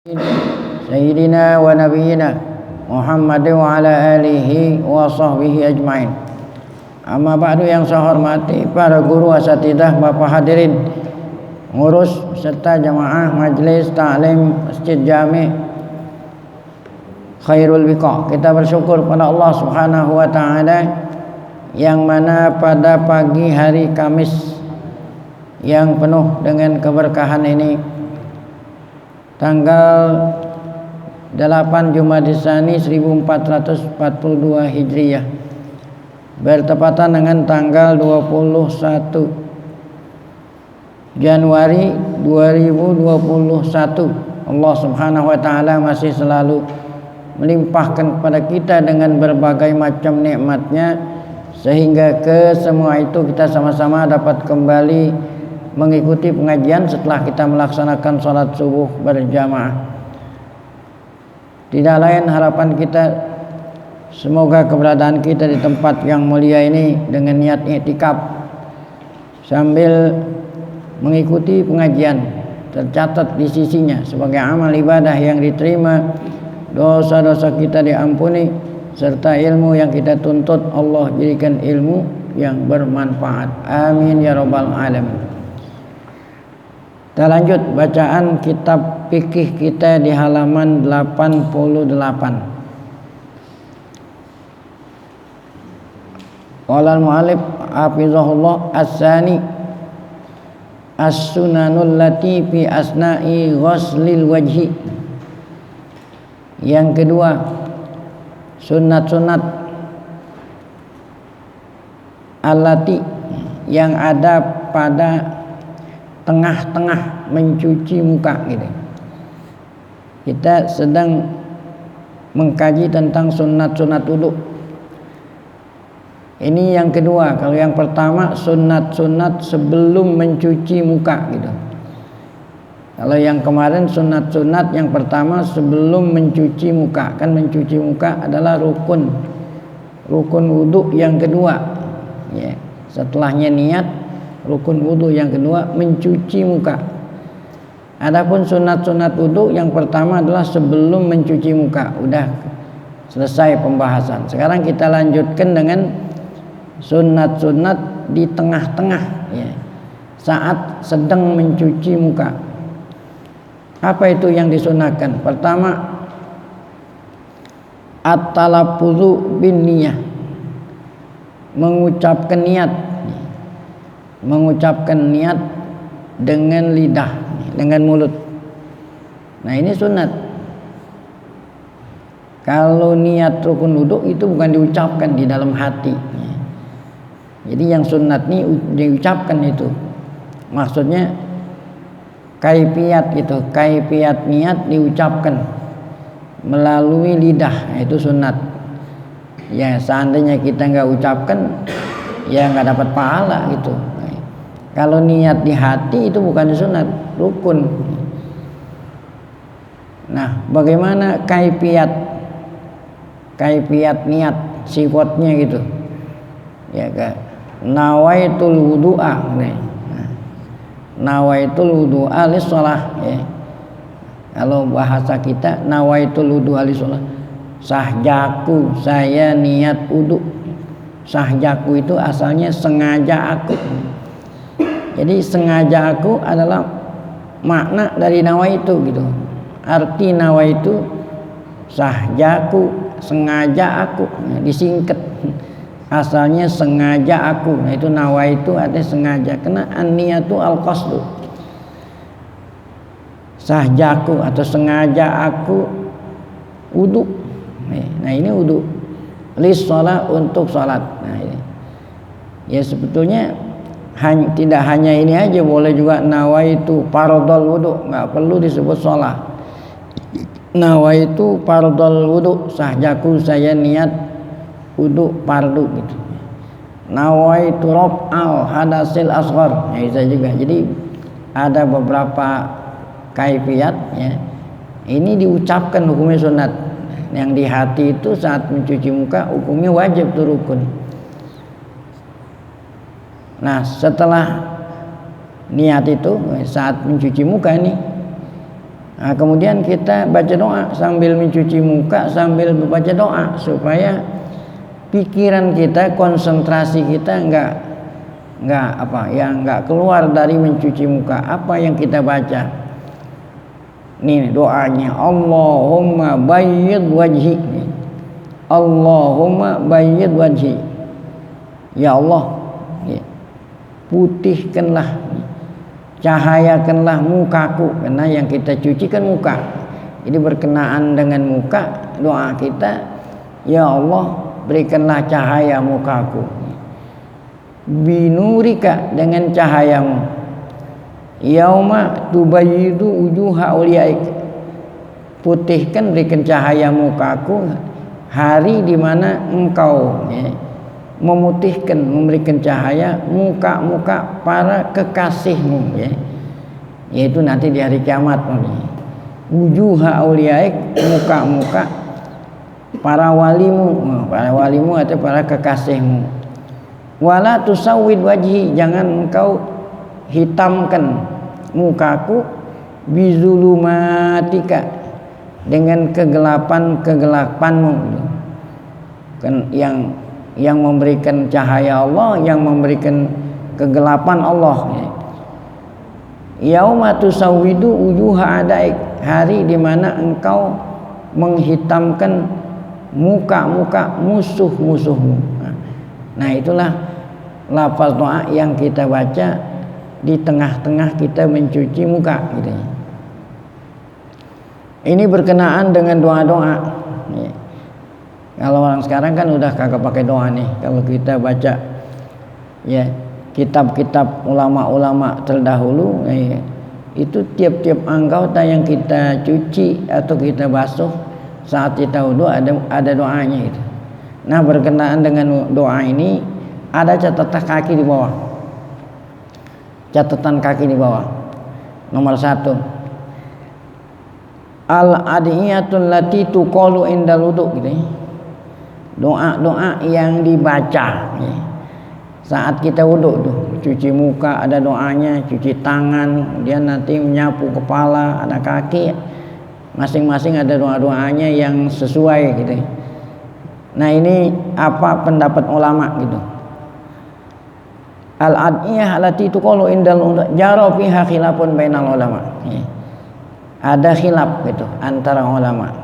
Sayyidina wa nabiyyina Muhammadin wa ala alihi wa sahbihi ajma'in. Amma ba'du, yang saya hormati para guru asatidah, Bapak hadirin, ngurus serta jamaah majlis ta'lim Masjid Jami' Khairul Biqa. Kita bersyukur pada Allah Subhanahu wa taala yang mana pada pagi hari Kamis yang penuh dengan keberkahan ini, tanggal 8 Jumadil Tsani 1442 Hijriah, bertepatan dengan tanggal 21 Januari 2021. Allah Subhanahu wa taala masih selalu melimpahkan kepada kita dengan berbagai macam nikmat-Nya, sehingga ke semua itu kita sama-sama dapat kembali mengikuti pengajian setelah kita melaksanakan sholat subuh berjamaah. Tidak lain harapan kita, semoga keberadaan kita di tempat yang mulia ini dengan niat i'tikaf sambil mengikuti pengajian tercatat di sisinya sebagai amal ibadah yang diterima, dosa-dosa kita diampuni, serta ilmu yang kita tuntut Allah jadikan ilmu yang bermanfaat. Amin ya rabbal alamin. Kita lanjut bacaan kitab fikih kita di halaman 88. Qala al-mu'allif hafizahullah as-sani as-sunanul lati fi asna'i ghuslil wajhi. Yang kedua, sunat-sunat allati yang ada pada tengah-tengah mencuci muka gitu. Kita sedang mengkaji tentang sunat-sunat wudu. Ini yang kedua. Kalau yang pertama sunat-sunat sebelum mencuci muka gitu. Kalau yang kemarin sunat-sunat yang pertama sebelum mencuci muka. Kan mencuci muka adalah rukun wudu yang kedua. Ya, setelahnya niat, rukun wudu yang kedua mencuci muka. Adapun sunat-sunat wudu yang pertama adalah sebelum mencuci muka. Udah selesai pembahasan. Sekarang kita lanjutkan dengan sunat-sunat di tengah-tengah ya, saat sedang mencuci muka. Apa itu yang disunahkan? Pertama, at-talaffuzu bin niyah, mengucapkan niat dengan lidah, dengan mulut. Nah, ini sunat. Kalau niat rukun wudu itu bukan diucapkan di dalam hati. Jadi yang sunat ini diucapkan itu. Maksudnya kaifiat gitu, kaifiat niat diucapkan melalui lidah, itu sunat. Ya, seandainya kita nggak ucapkan, ya nggak dapat pahala gitu. Kalau niat di hati itu bukan sunat, rukun. Nah, bagaimana kaifiat niat, sifatnya gitu? Ya kan, nawaitul wudu'a. Nah, nawaitul wudu'a lis-shalah ya. Kalau bahasa kita nawaitul wudu'a lis-shalah. Sahjaku, saya niat wudu. Sahjaku itu asalnya sengaja aku. Jadi sengaja aku adalah makna dari nawaitu gitu. Arti nawaitu sahjaku, sengaja aku, disingkat. Asalnya sengaja aku. Nah, itu nawaitu artinya sengaja. Karena an-niyatu al-qasdu. Sahjaku atau sengaja aku wudu. Nah, ini wudu lis shalah, untuk salat. Nah, ini. Ya sebetulnya tidak hanya ini aja, boleh juga nawaitu fardhul wudu, nggak perlu disebut shalah. Nawaitu fardhul wudu, sahjaku saya niat wudu fardu gitu. Nawaitu raf'al hadasil asghar, ya bisa juga. Jadi ada beberapa kaifiat ya. Ini diucapkan hukumnya sunat. Yang di hati itu saat mencuci muka hukumnya wajib, tuh rukun. Nah, setelah niat itu saat mencuci muka nih, Nah, kemudian kita baca doa sambil mencuci muka, sambil membaca doa supaya pikiran kita, konsentrasi kita nggak keluar dari mencuci muka. Apa yang kita baca? Nih doanya, Allahumma bayyid wajhi. Allahumma bayyid wajhi. Ya Allah, putihkanlah, cahayakanlah mukaku, karena yang kita cuci kan muka. Jadi berkenaan dengan muka, doa kita, ya Allah berikanlah cahaya mukaku, binurika, dengan cahayamu, yauma tubayyidu wujuha awliyaik, putihkan, berikan cahaya mukaku hari di mana engkau memutihkan, memberikan cahaya muka-muka para kekasihmu, yaitu nanti di hari kiamat. Wujuha awliyaik, muka-muka para walimu atau para kekasihmu. Wala tusawwid wajhi, jangan engkau hitamkan mukaku, bizulumatika, dengan kegelapanmu, kan yang memberikan cahaya Allah, yang memberikan kegelapan Allah. Yauma tusawwidu wujuha adaik, hari di mana engkau menghitamkan muka-muka musuh-musuhmu. Nah, itulah lafaz doa yang kita baca di tengah-tengah kita mencuci muka gitu. Ini berkenaan dengan doa-doa. Kalau orang sekarang kan udah kagak pakai doa nih. Kalau kita baca ya kitab-kitab ulama-ulama terdahulu, itu tiap-tiap anggota yang kita cuci atau kita basuh saat kita wudu ada doanya itu. Nah, berkenaan dengan doa ini ada catatan kaki di bawah. Catatan kaki di bawah. Nomor 1. Al-adiyatul lati tuqalu indal wudu gitu. Doa-doa yang dibaca saat kita wudu tuh, cuci muka ada doanya, cuci tangan, dia nanti menyapu kepala, ada kaki, masing-masing ada doa-doanya yang sesuai gitu. Nah, ini apa pendapat ulama gitu. Al-adiyah allati tuqalu indal jara fiha khilafun bainal ulama. Ada khilaf gitu antara ulama.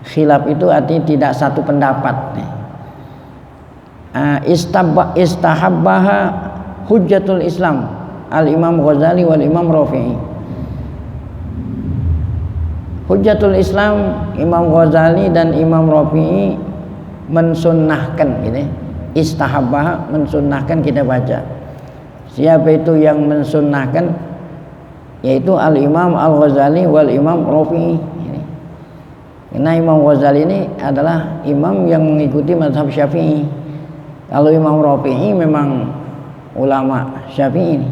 Khilaf itu artinya tidak satu pendapat. Istahabbaha hujjatul Islam al-Imam Ghazali wal Imam Rafi'i. Hujjatul Islam Imam Ghazali dan Imam Rafi'i mensunnahkan gitu. Istahabbaha, mensunnahkan kita baca. Siapa itu yang mensunnahkan? Yaitu al-Imam Al-Ghazali wal Imam Rafi'i. Karena Imam Ghazali ini adalah imam yang mengikuti mazhab Syafi'i. Kalau Imam Rafi'i memang ulama Syafi'i.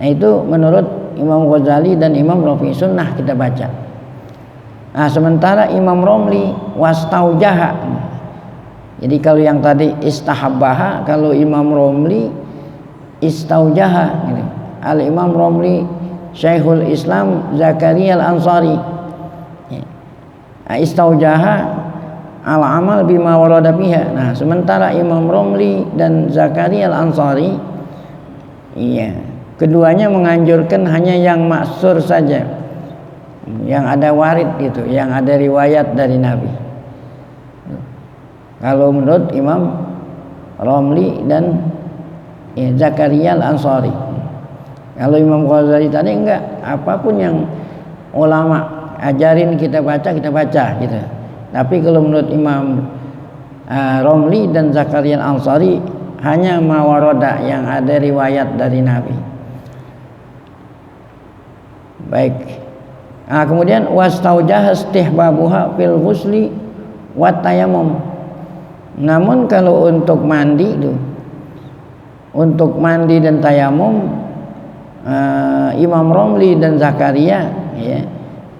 Nah, itu menurut Imam Ghazali dan Imam Rafi'i sunnah kita baca. Nah, sementara Imam Romli wastaujaha. Jadi kalau yang tadi istahabbaha, kalau Imam Romli istaujaha gitu. Al-Imam Romli Syekhul Islam Zakaria Al-Ansari. Istaujaha al-amal bima warada biha. Nah, sementara Imam Romli dan Zakaria Al-Ansari, keduanya menganjurkan hanya yang maksur saja, yang ada warid gitu, yang ada riwayat dari Nabi. Kalau menurut Imam Romli dan Zakaria Al-Ansari. Kalau Imam Ghazali tadi enggak, apapun yang ulama ajarin kita baca gitu. Tapi kalau menurut Imam Romli dan Zakaria Al-Ansari hanya mawaroda, yang ada riwayat dari Nabi. Baik. Nah, kemudian wastaujah istihbabuha fil ghusli wat tayammum. Namun kalau untuk mandi itu, untuk mandi dan tayamum, Imam Romli dan Zakaria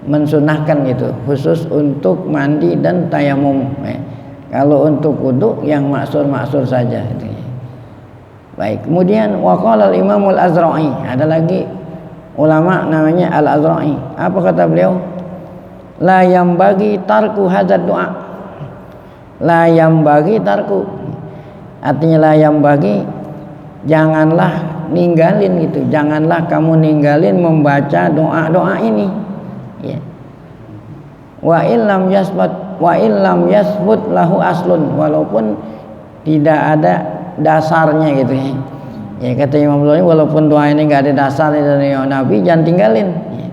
mensunahkan itu khusus untuk mandi dan tayamum. Kalau untuk wudu yang maksur saja. Baik, kemudian waqala al-Imam al-Azra'i, ada lagi ulama namanya Al-Azra'i. Apa kata beliau? La yambagi tarku hadzal doa. La yambagi tarku. Artinya la yambagi, janganlah ninggalin gitu. Janganlah kamu ninggalin membaca doa-doa ini. Ya. Wa illam yasbut lahu aslun, walaupun tidak ada dasarnya gitu ya. Ya kata Imam Ghazali, walaupun doa ini enggak ada dasarnya dari Nabi, jangan tinggalin. Ya.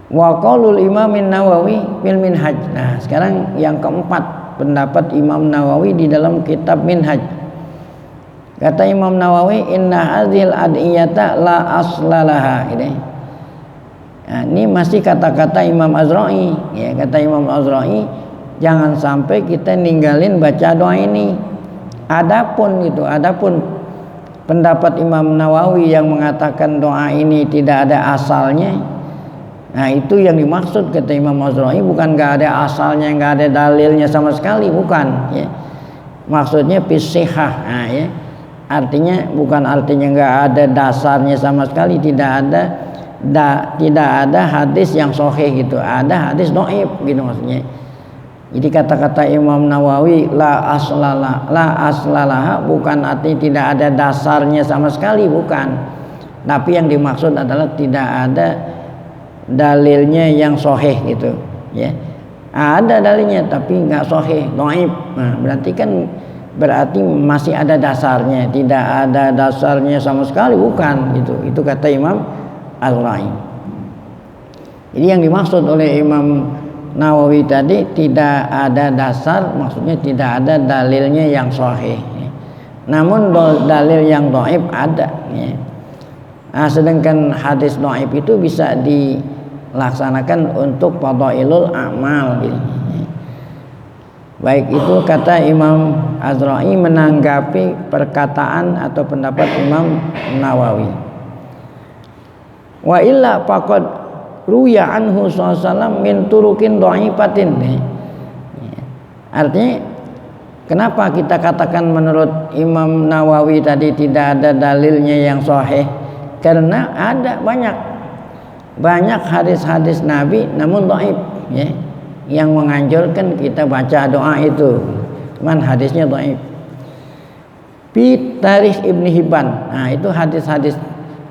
Wa qaulul Imam Nawawi fil Minhaj. Nah, sekarang yang keempat, pendapat Imam Nawawi di dalam kitab Minhaj. Kata Imam Nawawi, inna hadzal adiyata la aslalaha. Nah, ini masih kata-kata Imam Azra'i. Ya, kata Imam Azra'i, jangan sampai kita ninggalin baca doa ini. Adapun pendapat Imam Nawawi yang mengatakan doa ini tidak ada asalnya. Nah, itu yang dimaksud kata Imam Azra'i, bukan enggak ada asalnya, enggak ada dalilnya sama sekali, bukan ya. Maksudnya fisihah. Nah, ya. Artinya bukan artinya enggak ada dasarnya sama sekali, tidak ada hadis yang sahih gitu, ada hadis dhaif gitu maksudnya. Jadi kata-kata Imam Nawawi la aslalaha bukan artinya tidak ada dasarnya sama sekali, bukan. Tapi yang dimaksud adalah tidak ada dalilnya yang sahih gitu ya. Ada dalilnya tapi enggak sahih, dhaif. Nah, berarti masih ada dasarnya, tidak ada dasarnya sama sekali, bukan gitu. Itu kata Imam Al-Ra'i. Jadi yang dimaksud oleh Imam Nawawi tadi tidak ada dasar, maksudnya tidak ada dalilnya yang sahih. Namun dalil yang dhaif ada. Ya. Nah, sedangkan hadis dhaif itu bisa dilaksanakan untuk fadhailul a'mal. Gitu. Baik, itu kata Imam Azra'i menanggapi perkataan atau pendapat Imam Nawawi. Wa illa faqad ruya anhu sallallahu min turukin dhaifatin. Artinya kenapa kita katakan menurut Imam Nawawi tadi tidak ada dalilnya yang sahih? Karena ada banyak hadis-hadis Nabi namun dhaif ya, yang menganjurkan kita baca doa itu. Cuman hadisnya dhaif. Fi Tarikh Ibnu Hibban. Nah, itu hadis-hadis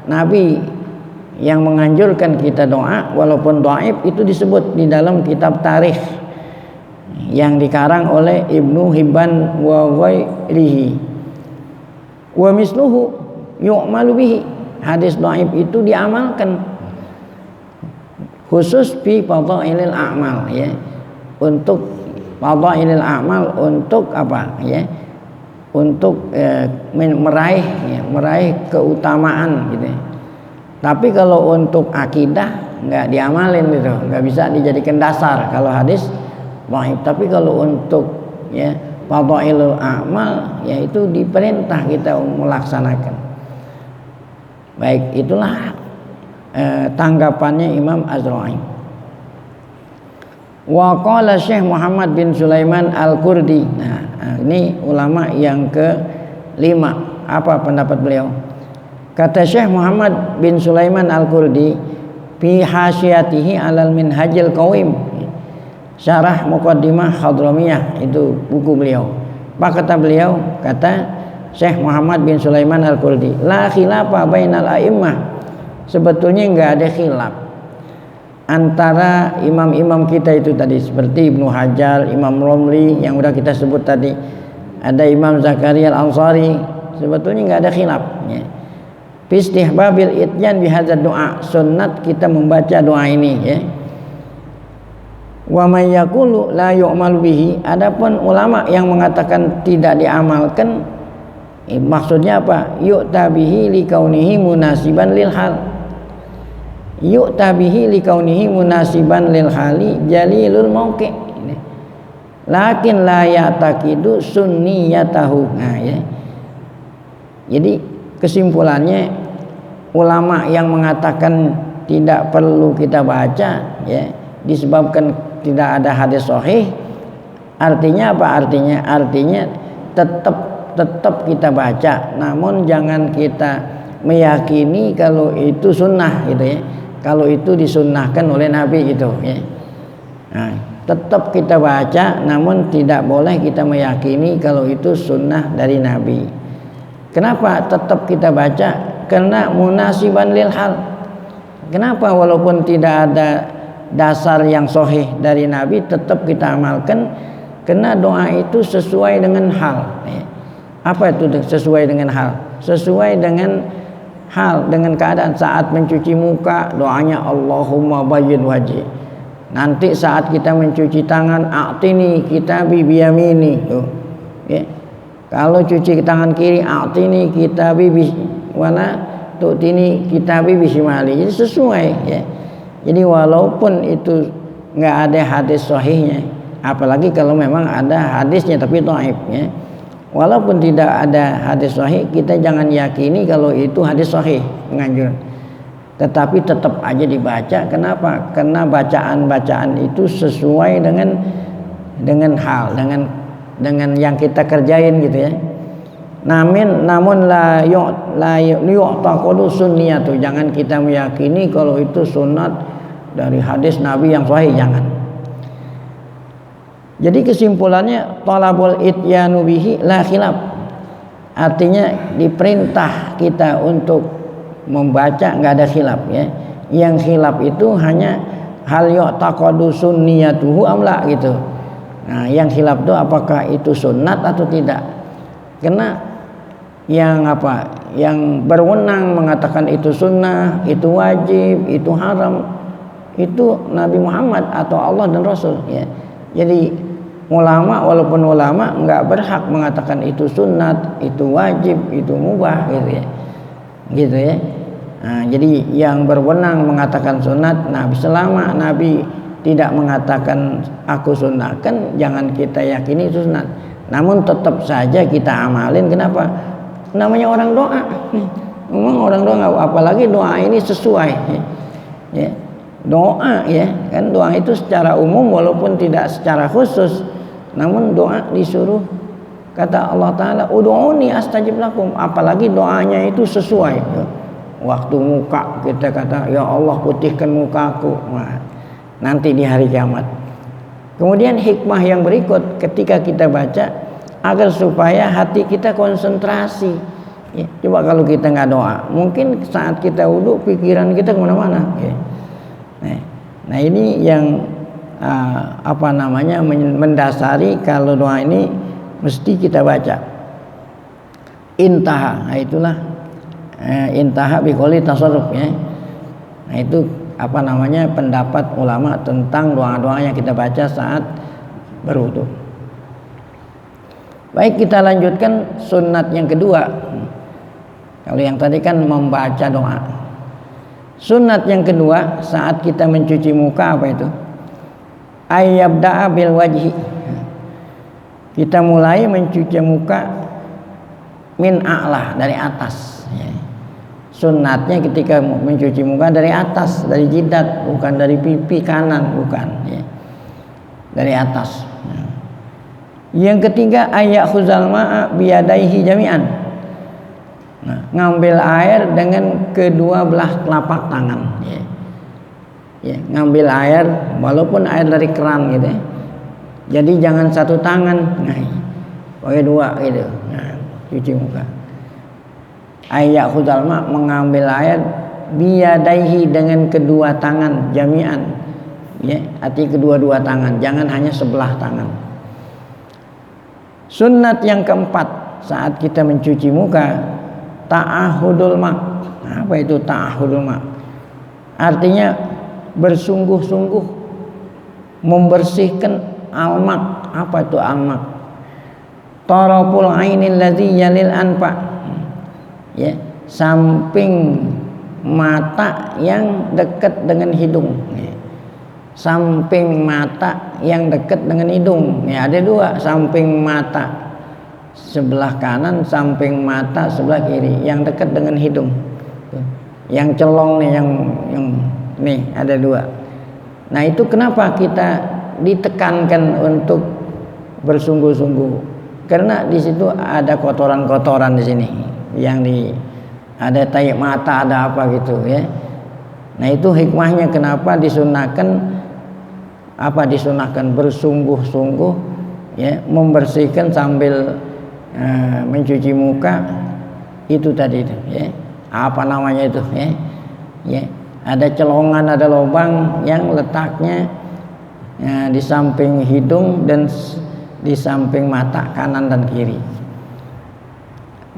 Nabi yang menganjurkan kita doa walaupun dhaif itu disebut di dalam kitab tarikh yang dikarang oleh Ibnu Hibban wa ghairihi. Wa misluhu yu'malu bihi. Hadis dhaif itu diamalkan khusus fi fadhailil a'mal ya. Untuk fadhailil a'mal, untuk apa ya? Untuk meraih keutamaan gitu. Tapi kalau untuk akidah nggak diamalin gitu, nggak bisa dijadikan dasar kalau hadis dhaif. Tapi kalau untuk ya fadhailul a'mal, ya itu diperintah kita melaksanakan. Baik, itulah tanggapannya Imam Azra'i. Wa qala Syekh Muhammad bin Sulaiman Al-Qurdi. Nah, ini ulama yang ke-5. Apa pendapat beliau? Kata Syekh Muhammad bin Sulaiman Al-Qurdi fi hasyatihi alal minhajil qawim, syarah muqaddimah Hadramiyah, itu buku beliau. Apa kata beliau? Kata Syekh Muhammad bin Sulaiman Al-Qurdi, la khilafa bainal a'immah, sebetulnya enggak ada khilaf antara imam-imam kita itu tadi, seperti Ibnu Hajar, Imam Romli yang udah kita sebut tadi, ada Imam Zakaria Al-Ansari, sebetulnya enggak ada khilaf ya. Istihbabil ityan bihadzal doa, sunnat kita membaca doa ini ya. Wa may yaqulu la yu'malu bihi, adapun ulama yang mengatakan tidak diamalkan, maksudnya apa? Yu'ta bihi likaunihi munasiban lil hal. Yu'ta bihi likaunihi munasiban lil hali jalilul mauqi. Lakin la ya'taqidu sunniyatahu. Nah ya. Jadi kesimpulannya, ulama yang mengatakan tidak perlu kita baca ya disebabkan tidak ada hadis sahih, artinya apa? Artinya tetap kita baca, namun jangan kita meyakini kalau itu sunnah gitu ya, kalau itu disunnahkan oleh Nabi gitu ya. Nah, tetap kita baca, namun tidak boleh kita meyakini kalau itu sunnah dari Nabi. Kenapa tetap kita baca? Karena munasiban lil hal. Kenapa walaupun tidak ada dasar yang sahih dari Nabi tetap kita amalkan? Karena doa itu sesuai dengan hal. Apa itu sesuai dengan hal? Sesuai dengan hal, dengan keadaan. Saat mencuci muka doanya Allahumma bayyid wajhi. Nanti saat kita mencuci tangan, a'tini kitabi biyamini. Ya. Kalau cuci tangan kiri, a'tini kitabi wala tu'tini kitabi bisimali. Jadi sesuai ya. Jadi walaupun itu nggak ada hadis sahihnya, apalagi kalau memang ada hadisnya tapi dhaif ya. Walaupun tidak ada hadis sahih, kita jangan yakini kalau itu hadis sahih menganjurkan. Tetapi tetap aja dibaca. Kenapa? Karena bacaan-bacaan itu sesuai dengan hal, dengan yang kita kerjain gitu ya. Namun la yu'taqadu sunniyatu. Jangan kita meyakini kalau itu sunat dari hadis Nabi yang sahih, jangan. Jadi kesimpulannya talabul ityanu bihi la khilaf. Artinya diperintah kita untuk membaca, nggak ada khilaf ya. Yang khilaf itu hanya hal yu'taqadu sunniyatuhu amla gitu. Nah, yang khilaf itu apakah itu sunat atau tidak. Karena yang berwenang mengatakan itu sunnah, itu wajib, itu haram, itu Nabi Muhammad atau Allah dan Rasul ya. Jadi ulama, walaupun ulama nggak berhak mengatakan itu sunat, itu wajib, itu mubah gitu ya. Gitu ya. Nah, jadi yang berwenang mengatakan sunat, Nabi, selama Nabi tidak mengatakan aku sunnahkan, jangan kita yakini itu sunat. Namun tetap saja kita amalin. Kenapa? Namanya orang doa. Memang orang doa, apalagi doa ini sesuai ya. Doa ya, kan doa itu secara umum walaupun tidak secara khusus, namun doa disuruh. Kata Allah Ta'ala, ud'uni astajib lakum. Apalagi doanya itu sesuai ya. Waktu muka kita kata, ya Allah putihkan mukaku. Nah, nanti di hari kiamat. Kemudian hikmah yang berikut ketika kita baca, agar supaya hati kita konsentrasi ya. Coba kalau kita nggak doa, mungkin saat kita wudhu pikiran kita kemana-mana ya. Nah ini yang mendasari kalau doa ini mesti kita baca. Intaha, nah itulah intaha biqouli tasarruf ya. Nah itu pendapat ulama tentang doa-doa yang kita baca saat berwudu. Baik, kita lanjutkan sunat yang kedua. Kalau yang tadi kan membaca doa. Sunat yang kedua saat kita mencuci muka apa itu? Ayyabda'a bil wajhi. Kita mulai mencuci muka min a'la, dari atas ya. Sunnatnya ketika mencuci muka dari atas, dari jidat, bukan dari pipi kanan, bukan ya. Dari atas. Yang ketiga ayakhuzal ma'a biyadaihi jami'an. Nah, ngambil air dengan kedua belah telapak tangan ya. Ya, ngambil air walaupun air dari keran gitu ya. Jadi jangan satu tangan, nah, pakai dua gitu. Nah, cuci muka. Ayakhuzal ma', mengambil air biyadaihi dengan kedua tangan jami'an. Ya, arti kedua-dua tangan, jangan hanya sebelah tangan. Sunnat yang keempat saat kita mencuci muka, ta'ahudul ma'. Apa itu ta'ahudul ma'? Artinya bersungguh-sungguh membersihkan al-ma'. Apa itu al-ma'? Taraful ainil ladzi yalil anfa. Ya, samping mata yang dekat dengan hidung. Ya. Samping mata yang dekat dengan hidung ya, ada dua, samping mata sebelah kanan, samping mata sebelah kiri, yang dekat dengan hidung. Yang celong nih, yang nih ada dua. Nah itu kenapa kita ditekankan untuk bersungguh-sungguh? Karena di situ ada kotoran-kotoran di sini yang ada tarik mata, ada apa gitu ya. Nah itu hikmahnya kenapa disunahkan bersungguh-sungguh ya, membersihkan sambil mencuci muka itu tadi itu ya. Apa namanya itu ya? Ya, ada celongan, ada lubang yang letaknya di samping hidung dan di samping mata kanan dan kiri.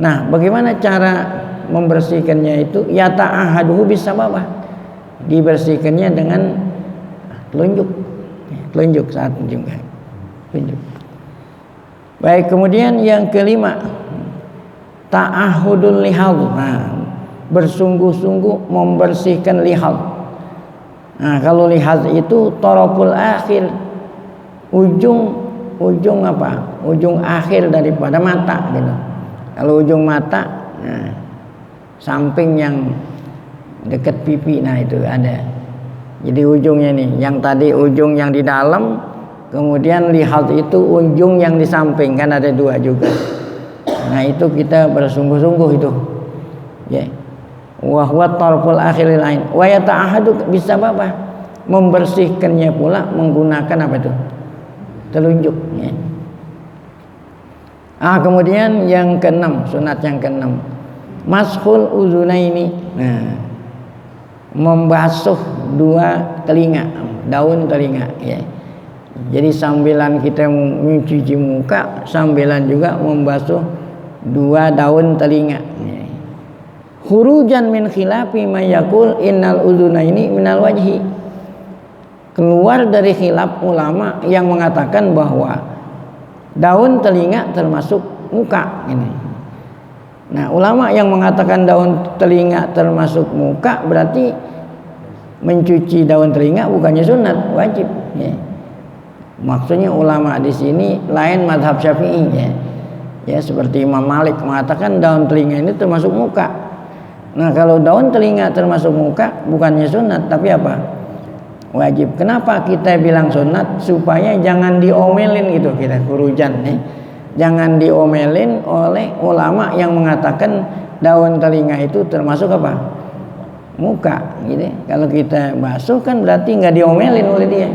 Nah, bagaimana cara membersihkannya itu? Ya ta'ahaduhu bisababah. Dibersihkannya dengan telunjuk saat juga. Telunjuk. Baik, kemudian yang kelima, ta'ahudul lihal. Nah, bersungguh-sungguh membersihkan lihal. Nah, kalau lihal itu taraful akhir, ujung apa? Ujung akhir daripada mata gitu. Kalau ujung mata, nah, samping yang dekat pipi, nah itu ada. Jadi ujungnya nih, yang tadi ujung yang di dalam, kemudian lihat itu ujung yang di samping, kan ada dua juga. Nah itu kita bersungguh-sungguh itu, ya. Wa huwa tarful akhiril ain. Wa yata'ahadu bisa apa? Membersihkannya pula menggunakan apa itu? Telunjuk. Ya. Kemudian yang keenam, sunat yang keenam, mashul uzunaini. Nah, membasuh dua telinga, daun telinga. Ya. Jadi sambilan kita mencuci muka, sambilan juga membasuh dua daun telinga. Ya. Khurujan min khilafi ma yaqul innal uzunaini minal wajhi. Keluar dari khilaf ulama yang mengatakan bahwa daun telinga termasuk muka ini. Nah, ulama yang mengatakan daun telinga termasuk muka berarti mencuci daun telinga bukannya sunat, wajib. Ya. Maksudnya ulama di sini lain mazhab Syafi'i ya. Ya, seperti Imam Malik mengatakan daun telinga ini termasuk muka. Nah, kalau daun telinga termasuk muka bukannya sunat tapi apa? Wajib. Kenapa kita bilang sunat? Supaya jangan diomelin gitu kita khurujan nih. Jangan diomelin oleh ulama yang mengatakan daun telinga itu termasuk apa? Muka gitu. Kalau kita basuh kan berarti nggak diomelin oleh dia.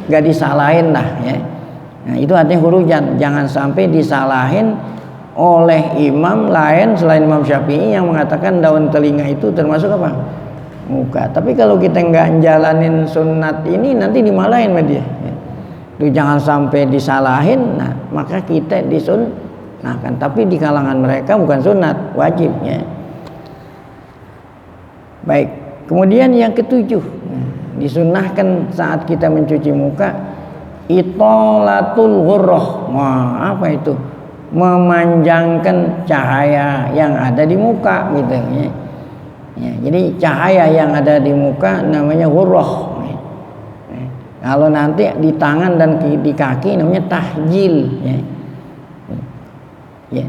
Nggak disalahin lah ya. Nah, itu artinya khurujan. Jangan sampai disalahin oleh imam lain selain Imam Syafi'i yang mengatakan daun telinga itu termasuk apa? Muka. Tapi kalau kita nggak jalanin sunat ini nanti dimalahin sama dia. Itu jangan sampai disalahin. Nah, maka kita disunahkan. Tapi di kalangan mereka bukan sunat, wajibnya. Baik. Kemudian yang ketujuh, disunahkan saat kita mencuci muka itolatul ghurrah. Wah, apa itu? Memanjangkan cahaya yang ada di muka gitu ya. Ya, jadi cahaya yang ada di muka namanya ghurrah. Ya. Kalau nanti di tangan dan di kaki namanya tahjil ya. Ya.